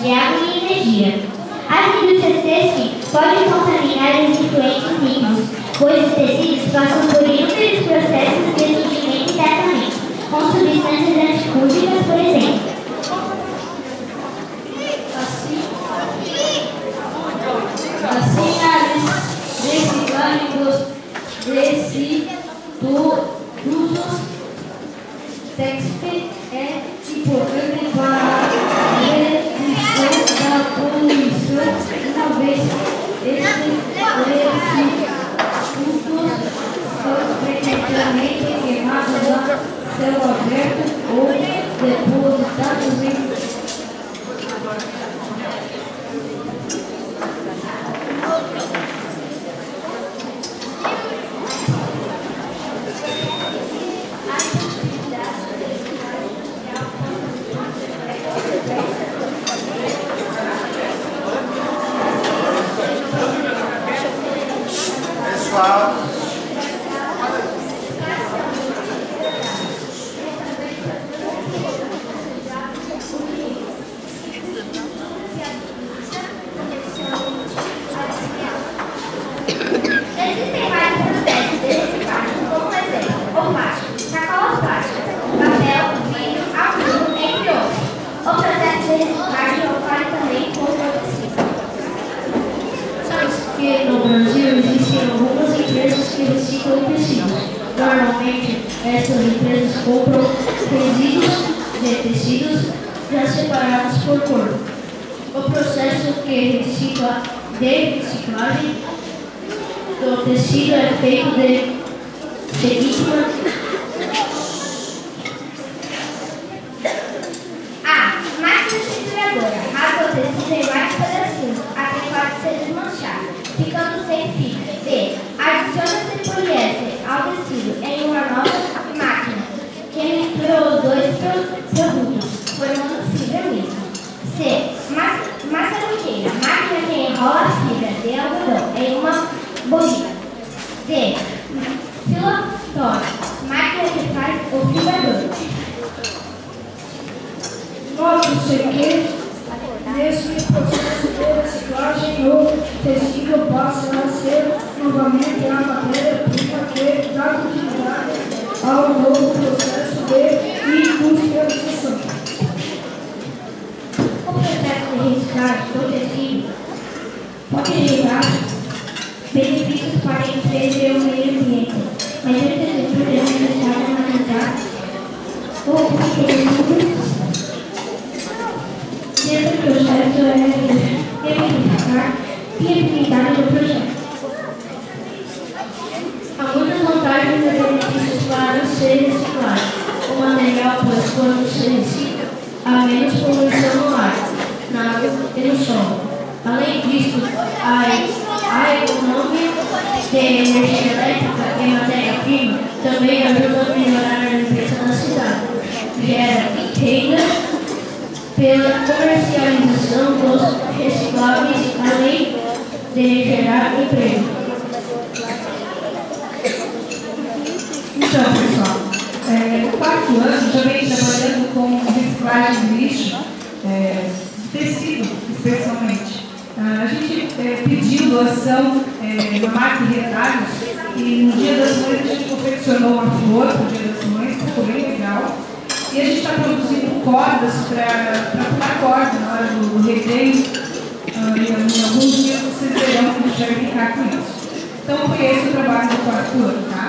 de água e energia. As indústrias têxteis podem contaminar os influentes líquidos, pois os tecidos passam por inúmeros processos de entupimento internamente, com substâncias antifúngicas, por exemplo. Assim, a reciclagem dos resíduos têxteis é importante para a redução da poluição, uma vez estes resíduos são frequentemente queimados a céu aberto ou depositados em pessoal. Existem vários processos de reciclagem, como por exemplo, o plástico, sacolas plásticas, papel, vidro, alumínio, entre outros. O processo de reciclagem ocorre também com o tecido. Sabe que no Brasil existem algumas empresas que reciclam tecidos. Normalmente, essas empresas compram resíduos de tecidos já separados por cor. O processo de reciclagem do tecido é feito de seguinte maneira. A. Máquina trituradora rasga o tecido em vários pedacinhos, até pode ser desmanchado, ficando sem fibra. B. Adiciona-se poliéster ao tecido em uma nova máquina, que mistura os dois produtos, formando fibra mesmo. C. Maçaroqueira, máquina que enrola a fibra de algodão em uma bobina. D. Filatório, máquina que faz o fibrador. Note-se que nesse processo de reciclagem o tecido passa a ser novamente a matéria-prima que dá continuidade ao novo processo de industrialização. O processo de reciclagem do tecido pode gerar benefícios para a empresa e o meio ambiente, mas antes de tudo é necessário analisar o tecido. Esse processo é verificar a viabilidade do projeto. Há muitas vantagens e benefícios para ser reciclado. O material, pois, quando se recicla, há menos poluição no ar, na água e no solo. Além disso, a economia de energia elétrica e matéria-prima também ajuda a melhorar a limpeza da cidade. Gera renda pela comercialização dos recicláveis, além de gerar emprego. Então, pessoal, no quarto ano já vem trabalhando com reciclagem de lixo, tecido especialmente. A gente pediu doação na marca Retalhos e no Dia das Mães a gente confeccionou uma flor para o Dia das Mães, que ficou bem legal. E a gente está produzindo cordas para pular corda na hora do recreio. E em alguns dias vocês verão que a gente vai brincar com isso. Então foi esse o trabalho do quarto ano, tá?